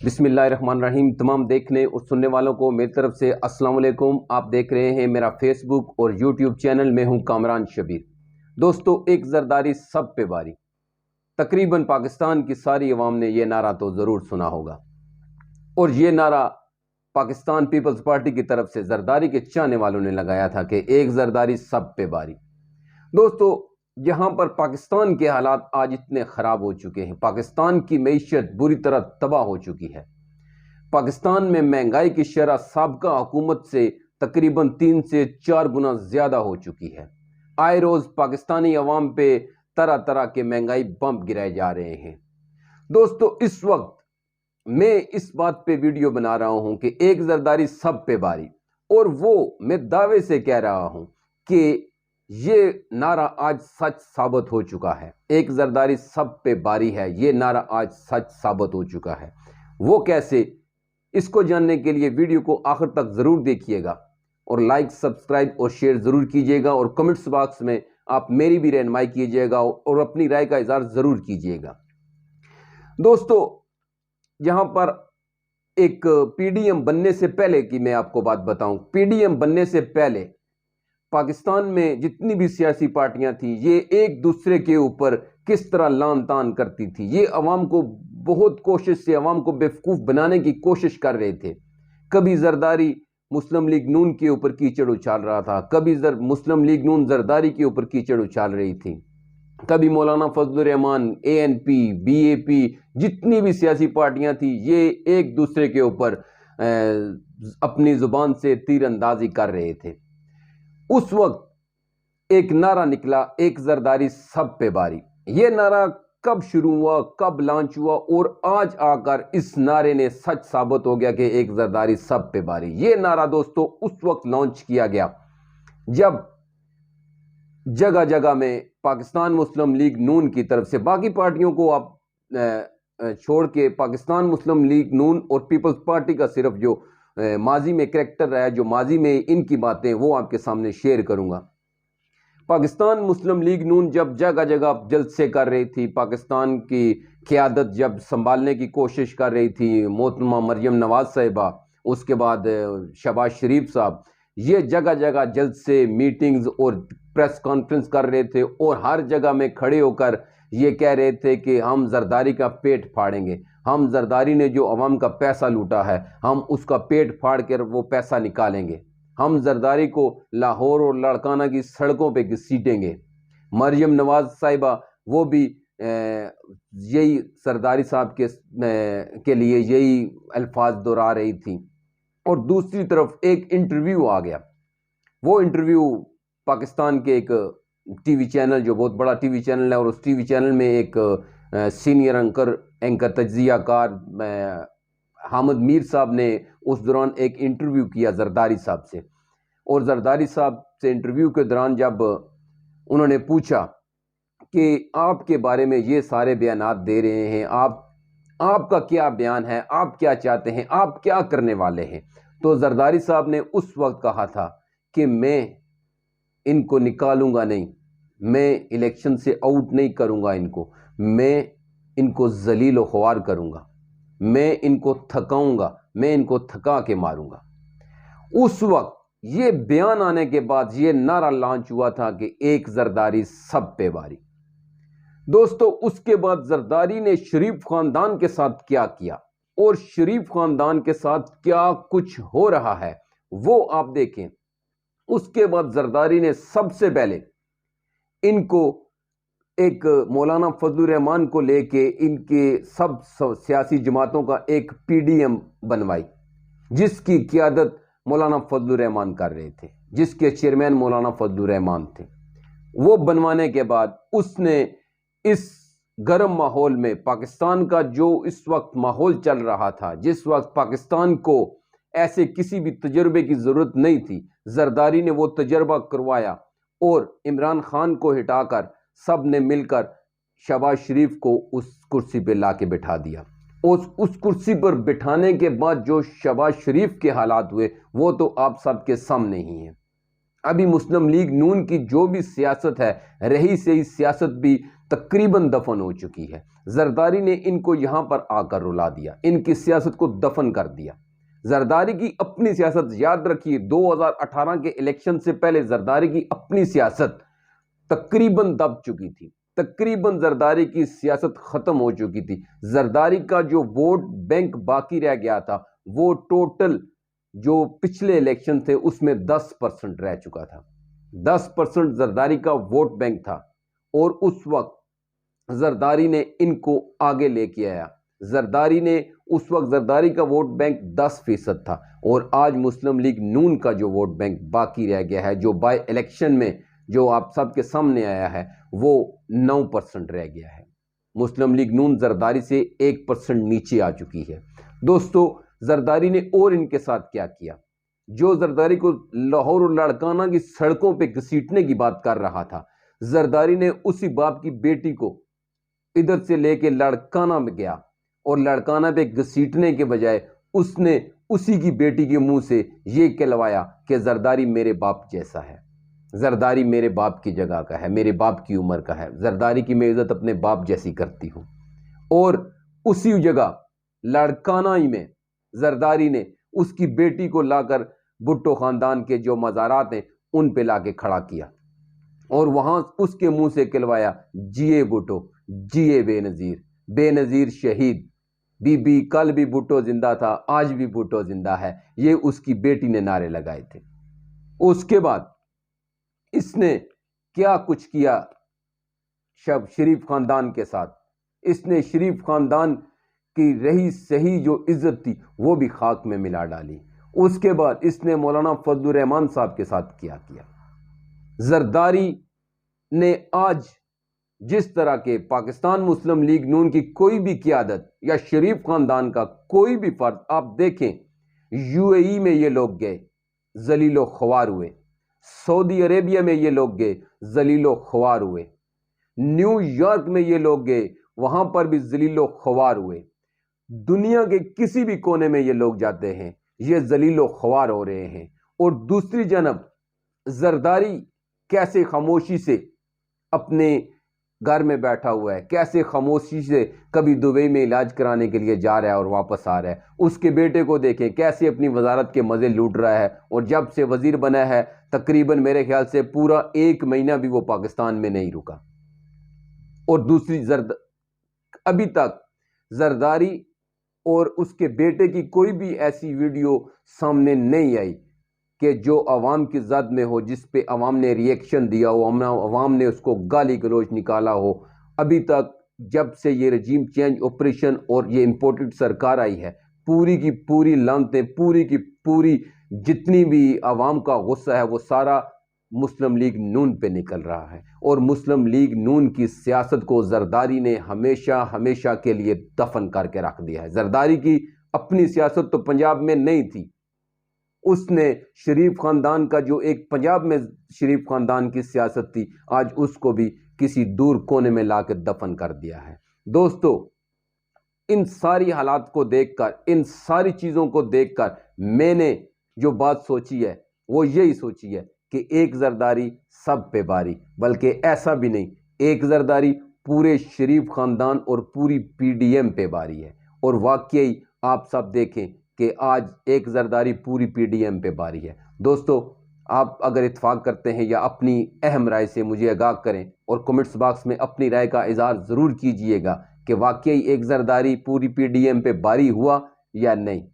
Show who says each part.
Speaker 1: بسم اللہ الرحمن الرحیم۔ تمام دیکھنے اور سننے والوں کو میری طرف سے السلام علیکم۔ آپ دیکھ رہے ہیں میرا فیس بک اور یوٹیوب چینل، میں ہوں کامران شبیر۔ دوستو، ایک زرداری سب پہ باری۔ تقریباً پاکستان کی ساری عوام نے یہ نعرہ تو ضرور سنا ہوگا، اور یہ نعرہ پاکستان پیپلز پارٹی کی طرف سے زرداری کے چاہنے والوں نے لگایا تھا کہ ایک زرداری سب پہ باری۔ دوستو، یہاں پر پاکستان کے حالات آج اتنے خراب ہو چکے ہیں، پاکستان کی معیشت بری طرح تباہ ہو چکی ہے۔ پاکستان میں مہنگائی کی شرح سابقہ حکومت سے تقریباً 3 سے 4 گنا زیادہ ہو چکی ہے۔ آئے روز پاکستانی عوام پہ طرح طرح کے مہنگائی بم گرائے جا رہے ہیں۔ دوستو، اس وقت میں اس بات پہ ویڈیو بنا رہا ہوں کہ ایک زرداری سب پہ باری، اور وہ میں دعوے سے کہہ رہا ہوں کہ یہ نعرہ آج سچ ثابت ہو چکا ہے۔ ایک زرداری سب پہ باری ہے، یہ نعرہ آج سچ ثابت ہو چکا ہے۔ وہ کیسے؟ اس کو جاننے کے لیے ویڈیو کو آخر تک ضرور دیکھیے گا، اور لائک، سبسکرائب اور شیئر ضرور کیجیے گا، اور کمنٹس باکس میں آپ میری بھی رہنمائی کیجیے گا اور اپنی رائے کا اظہار ضرور کیجیے گا۔ دوستو، یہاں پر ایک پی ڈی ایم بننے سے پہلے کی میں آپ کو بات بتاؤں، پی ڈی ایم بننے سے پہلے پاکستان میں جتنی بھی سیاسی پارٹیاں تھیں، یہ ایک دوسرے کے اوپر کس طرح لان تان کرتی تھی۔ یہ عوام کو بہت کوشش سے عوام کو بیوقوف بنانے کی کوشش کر رہے تھے۔ کبھی زرداری مسلم لیگ نون کے اوپر کیچڑ اچھال رہا تھا، کبھی مسلم لیگ نون زرداری کے اوپر کیچڑ اچھال رہی تھی، کبھی مولانا فضل الرحمان، اے این پی، بی اے پی، جتنی بھی سیاسی پارٹیاں تھیں، یہ ایک دوسرے کے اوپر اپنی زبان سے تیر اندازی کر رہے تھے۔ اس وقت ایک نعرہ نکلا، ایک زرداری سب پہ باری۔ یہ نعرہ کب شروع ہوا، کب لانچ ہوا، اور آج آ کر اس نعرے نے سچ ثابت ہو گیا کہ ایک زرداری سب پہ باری۔ یہ نعرہ دوستو اس وقت لانچ کیا گیا جب جگہ جگہ میں پاکستان مسلم لیگ نون کی طرف سے، باقی پارٹیوں کو آپ چھوڑ کے پاکستان مسلم لیگ نون اور پیپلز پارٹی کا صرف جو ماضی میں کریکٹر رہا ہے، جو ماضی میں ان کی باتیں وہ آپ کے سامنے شیئر کروں گا۔ پاکستان مسلم لیگ نون جب جگہ جگہ جلسے کر رہی تھی، پاکستان کی قیادت جب سنبھالنے کی کوشش کر رہی تھی، محترمہ مریم نواز صاحبہ، اس کے بعد شہباز شریف صاحب، یہ جگہ جگہ جلسے، میٹنگز اور پریس کانفرنس کر رہے تھے، اور ہر جگہ میں کھڑے ہو کر یہ کہہ رہے تھے کہ ہم زرداری کا پیٹ پھاڑیں گے، ہم زرداری نے جو عوام کا پیسہ لوٹا ہے، ہم اس کا پیٹ پھاڑ کر وہ پیسہ نکالیں گے، ہم زرداری کو لاہور اور لاڑکانہ کی سڑکوں پہ گھسیٹیں گے۔ مریم نواز صاحبہ وہ بھی یہی زرداری صاحب کے لیے یہی الفاظ دہرا رہی تھیں۔ اور دوسری طرف ایک انٹرویو آ گیا، وہ انٹرویو پاکستان کے ایک ٹی وی چینل، جو بہت بڑا ٹی وی چینل ہے، اور اس ٹی وی چینل میں ایک سینئر اینکر تجزیہ کار حامد میر صاحب نے اس دوران ایک انٹرویو کیا زرداری صاحب سے، اور زرداری صاحب سے انٹرویو کے دوران جب انہوں نے پوچھا کہ آپ کے بارے میں یہ سارے بیانات دے رہے ہیں، آپ کا کیا بیان ہے، آپ کیا چاہتے ہیں، آپ کیا کرنے والے ہیں، تو زرداری صاحب نے اس وقت کہا تھا کہ میں ان کو نکالوں گا نہیں، میں الیکشن سے آؤٹ نہیں کروں گا ان کو، میں ان کو ذلیل و خوار کروں گا، میں ان کو تھکاؤں گا، میں ان کو تھکا کے ماروں گا۔ اس وقت یہ بیان آنے کے بعد یہ نعرہ لانچ ہوا تھا کہ ایک زرداری سب پہ باری۔ دوستو، اس کے بعد زرداری نے شریف خاندان کے ساتھ کیا کیا، اور شریف خاندان کے ساتھ کیا کچھ ہو رہا ہے وہ آپ دیکھیں۔ اس کے بعد زرداری نے سب سے پہلے ان کو ایک مولانا فضل الرحمان کو لے کے ان کے سب سیاسی جماعتوں کا ایک پی ڈی ایم بنوائی، جس کی قیادت مولانا فضل الرحمان کر رہے تھے، جس کے چیئرمین مولانا فضل الرحمان تھے۔ وہ بنوانے کے بعد اس نے اس گرم ماحول میں، پاکستان کا جو اس وقت ماحول چل رہا تھا، جس وقت پاکستان کو ایسے کسی بھی تجربے کی ضرورت نہیں تھی، زرداری نے وہ تجربہ کروایا، اور عمران خان کو ہٹا کر سب نے مل کر شہباز شریف کو اس کرسی پہ لا کے بٹھا دیا۔ اس کرسی پر بٹھانے کے بعد جو شہباز شریف کے حالات ہوئے وہ تو آپ سب کے سامنے ہی ہیں۔ ابھی مسلم لیگ نون کی جو بھی سیاست ہے، رہی سہی سیاست بھی تقریباً دفن ہو چکی ہے۔ زرداری نے ان کو یہاں پر آ کر رلا دیا، ان کی سیاست کو دفن کر دیا۔ زرداری کی اپنی سیاست، یاد رکھیے 2018 کے الیکشن سے پہلے زرداری کی اپنی سیاست تقریباً دب چکی تھی، تقریباً زرداری کی سیاست ختم ہو چکی تھی۔ زرداری کا جو ووٹ بینک باقی رہ گیا تھا وہ ٹوٹل جو پچھلے الیکشن تھے اس میں 10% رہ چکا تھا، 10% زرداری کا ووٹ بینک تھا، اور اس وقت زرداری نے ان کو آگے لے کے آیا۔ زرداری نے اس وقت زرداری کا ووٹ بینک 10% تھا، اور آج مسلم لیگ نون کا جو ووٹ بینک باقی رہ گیا ہے، جو بائی الیکشن میں جو آپ سب کے سامنے آیا ہے، وہ 9% رہ گیا ہے۔ مسلم لیگ نون زرداری سے 1% نیچے آ چکی ہے۔ دوستو، زرداری نے اور ان کے ساتھ کیا کیا؟ جو زرداری کو لاہور اور لاڑکانہ کی سڑکوں پہ گھسیٹنے کی بات کر رہا تھا، زرداری نے اسی باپ کی بیٹی کو ادھر سے لے کے لاڑکانہ میں گیا، اور لاڑکانہ پہ گھسیٹنے کے بجائے اس نے اسی کی بیٹی کے منہ سے یہ کہلوایا کہ زرداری میرے باپ جیسا ہے، زرداری میرے باپ کی جگہ کا ہے، میرے باپ کی عمر کا ہے، زرداری کی میں عزت اپنے باپ جیسی کرتی ہوں۔ اور اسی جگہ لاڑکانہ ہی میں زرداری نے اس کی بیٹی کو لا کر بھٹو خاندان کے جو مزارات ہیں ان پہ لا کے کھڑا کیا، اور وہاں اس کے منہ سے کہلوایا جیے بھٹو، جیے بے نظیر، بے نظیر شہید، بی بی کل بھی بھٹو زندہ تھا، آج بھی بھٹو زندہ ہے، یہ اس کی بیٹی نے نعرے لگائے تھے۔ اس کے بعد اس نے کیا کچھ کیا شریف خاندان کے ساتھ؟ اس نے شریف خاندان کی رہی صحیح جو عزت تھی وہ بھی خاک میں ملا ڈالی۔ اس کے بعد اس نے مولانا فضل الرحمان صاحب کے ساتھ کیا زرداری نے آج جس طرح کے پاکستان مسلم لیگ نون کی کوئی بھی قیادت یا شریف خاندان کا کوئی بھی فرد آپ دیکھیں، یو اے ای میں یہ لوگ گئے، ذلیل و خوار ہوئے، سعودی عربیہ میں یہ لوگ گئے، ذلیل و خوار ہوئے، نیو یارک میں یہ لوگ گئے، وہاں پر بھی ذلیل و خوار ہوئے، دنیا کے کسی بھی کونے میں یہ لوگ جاتے ہیں یہ ذلیل و خوار ہو رہے ہیں۔ اور دوسری جانب زرداری کیسے خاموشی سے اپنے گھر میں بیٹھا ہوا ہے، کیسے خاموشی سے کبھی دبئی میں علاج کرانے کے لیے جا رہا ہے اور واپس آ رہا ہے۔ اس کے بیٹے کو دیکھیں کیسے اپنی وزارت کے مزے لوٹ رہا ہے، اور جب سے وزیر بنا ہے تقریباً میرے خیال سے پورا 1 مہینہ بھی وہ پاکستان میں نہیں رکا۔ اور دوسری ابھی تک زرداری اور اس کے بیٹے کی کوئی بھی ایسی ویڈیو سامنے نہیں آئی کہ جو عوام کی زد میں ہو، جس پہ عوام نے ریئیکشن دیا ہو، عوام نے اس کو گالی گلوچ نکالا ہو۔ ابھی تک جب سے یہ رجیم چینج آپریشن اور یہ امپورٹڈ سرکار آئی ہے، پوری کی پوری لانتیں، پوری کی پوری جتنی بھی عوام کا غصہ ہے وہ سارا مسلم لیگ نون پہ نکل رہا ہے، اور مسلم لیگ نون کی سیاست کو زرداری نے ہمیشہ ہمیشہ کے لیے دفن کر کے رکھ دیا ہے۔ زرداری کی اپنی سیاست تو پنجاب میں نہیں تھی، اس نے شریف خاندان کا جو ایک پنجاب میں شریف خاندان کی سیاست تھی، آج اس کو بھی کسی دور کونے میں لا کے دفن کر دیا ہے۔ دوستو، ان ساری حالات کو دیکھ کر، ان ساری چیزوں کو دیکھ کر میں نے جو بات سوچی ہے وہ یہی سوچی ہے کہ ایک زرداری سب پہ باری، بلکہ ایسا بھی نہیں، ایک زرداری پورے شریف خاندان اور پوری پی ڈی ایم پہ باری ہے۔ اور واقعی آپ سب دیکھیں کہ آج ایک زرداری پوری پی ڈی ایم پہ باری ہے۔ دوستو، آپ اگر اتفاق کرتے ہیں یا اپنی اہم رائے سے مجھے آگاہ کریں، اور کمنٹس باکس میں اپنی رائے کا اظہار ضرور کیجئے گا کہ واقعی ایک زرداری پوری پی ڈی ایم پہ باری ہوا یا نہیں۔